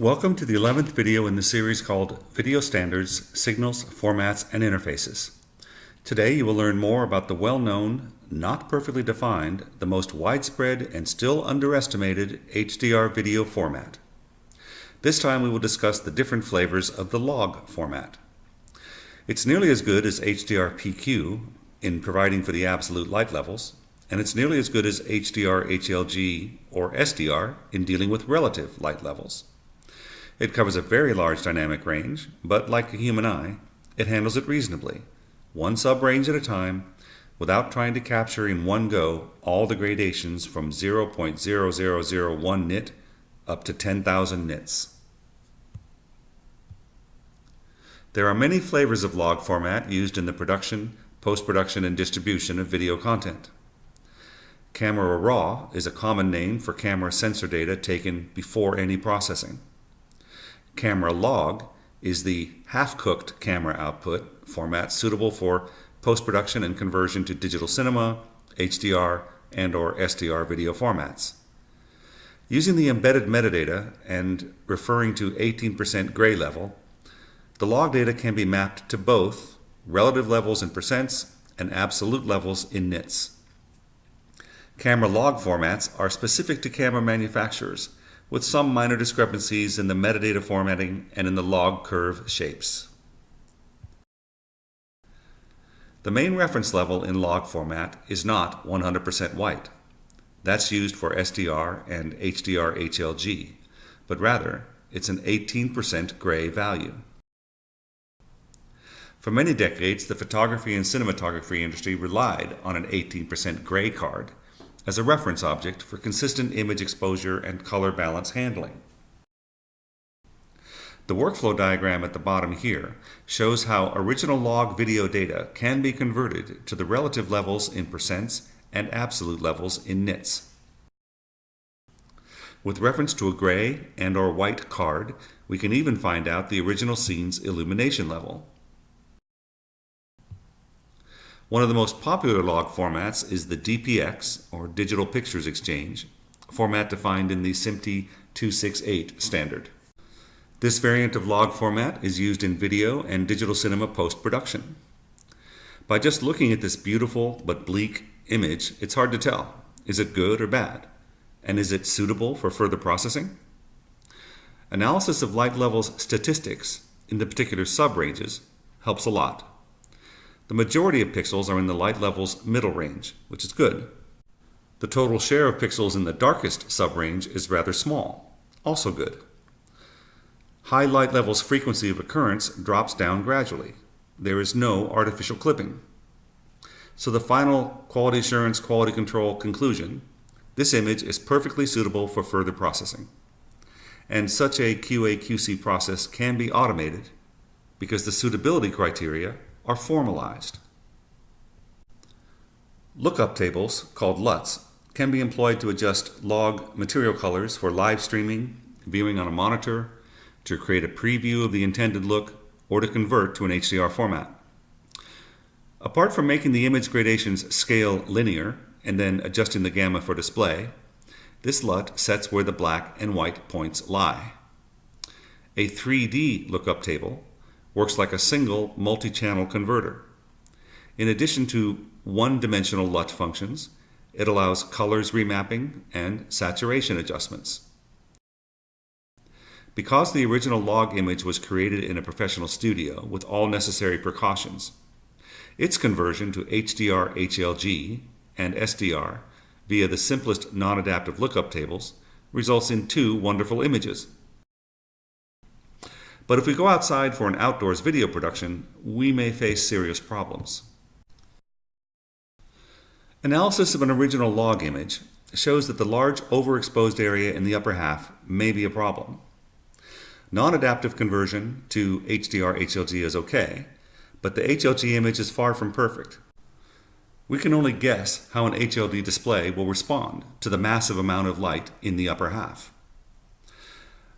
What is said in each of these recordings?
Welcome to the 11th video in the series called Video Standards, Signals, Formats, and Interfaces. Today you will learn more about the well-known, not perfectly defined, the most widespread and still underestimated HDR video format. This time we will discuss the different flavors of the log format. It's nearly as good as HDR-PQ in providing for the absolute light levels, and it's nearly as good as HDR-HLG or SDR in dealing with relative light levels. It covers a very large dynamic range, but like the human eye, it handles it reasonably, one sub-range at a time, without trying to capture in one go all the gradations from 0.0001 nit up to 10,000 nits. There are many flavors of log format used in the production, post-production, and distribution of video content. Camera raw is a common name for camera sensor data taken before any processing. Camera log is the half-cooked camera output format suitable for post-production and conversion to digital cinema, HDR, and/or SDR video formats. Using the embedded metadata and referring to 18% gray level, the log data can be mapped to both relative levels in percents and absolute levels in nits. Camera log formats are specific to camera manufacturers, with some minor discrepancies in the metadata formatting and in the log curve shapes. The main reference level in log format is not 100% white. That's used for SDR and HDR-HLG, but rather it's an 18% gray value. For many decades, the photography and cinematography industry relied on an 18% gray card as a reference object for consistent image exposure and color balance handling. The workflow diagram at the bottom here shows how original log video data can be converted to the relative levels in percents and absolute levels in nits. With reference to a gray and/or white card, we can even find out the original scene's illumination level. One of the most popular log formats is the DPX, or Digital Pictures Exchange, format defined in the SMPTE 268 standard. This variant of log format is used in video and digital cinema post-production. By just looking at this beautiful but bleak image, it's hard to tell, is it good or bad? And is it suitable for further processing? Analysis of light levels statistics in the particular sub-ranges helps a lot. The majority of pixels are in the light level's middle range, which is good. The total share of pixels in the darkest sub-range is rather small, also good. High light level's frequency of occurrence drops down gradually. There is no artificial clipping. So the final quality assurance, quality control conclusion, this image is perfectly suitable for further processing. And such a QA/QC process can be automated because the suitability criteria are formalized. Lookup tables, called LUTs, can be employed to adjust log material colors for live streaming, viewing on a monitor, to create a preview of the intended look, or to convert to an HDR format. Apart from making the image gradations scale linear and then adjusting the gamma for display, this LUT sets where the black and white points lie. A 3D lookup table works like a single multi-channel converter. In addition to one-dimensional LUT functions, it allows colors remapping and saturation adjustments. Because the original log image was created in a professional studio with all necessary precautions, its conversion to HDR-HLG and SDR via the simplest non-adaptive lookup tables results in two wonderful images. But if we go outside for an outdoors video production, we may face serious problems. Analysis of an original log image shows that the large overexposed area in the upper half may be a problem. Non-adaptive conversion to HDR-HLG is okay, but the HLG image is far from perfect. We can only guess how an HLD display will respond to the massive amount of light in the upper half.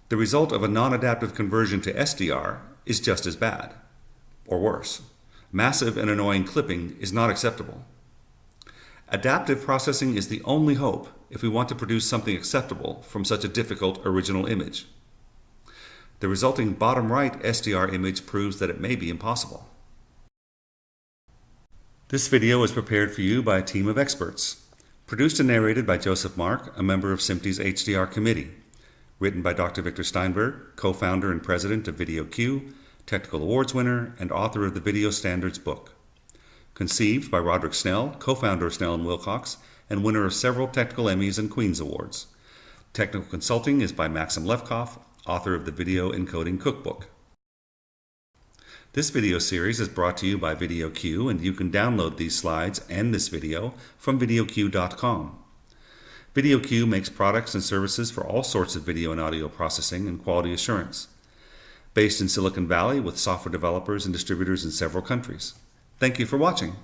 The result of a non-adaptive conversion to SDR is just as bad, or worse. Massive and annoying clipping is not acceptable. Adaptive processing is the only hope if we want to produce something acceptable from such a difficult original image. The resulting bottom right SDR image proves that it may be impossible. This video is prepared for you by a team of experts. Produced and narrated by Joseph Mark, a member of SMPTE's HDR committee. Written by Dr. Victor Steinberg, co-founder and president of VideoQ, technical awards winner, and author of the Video Standards book. Conceived by Roderick Snell, co-founder of Snell & Wilcox, and winner of several technical Emmys and Queen's Awards. Technical consulting is by Maxim Levkoff, author of the Video Encoding Cookbook. This video series is brought to you by VideoQ, and you can download these slides and this video from VideoQ.com. VideoQ makes products and services for all sorts of video and audio processing and quality assurance. Based in Silicon Valley with software developers and distributors in several countries. Thank you for watching.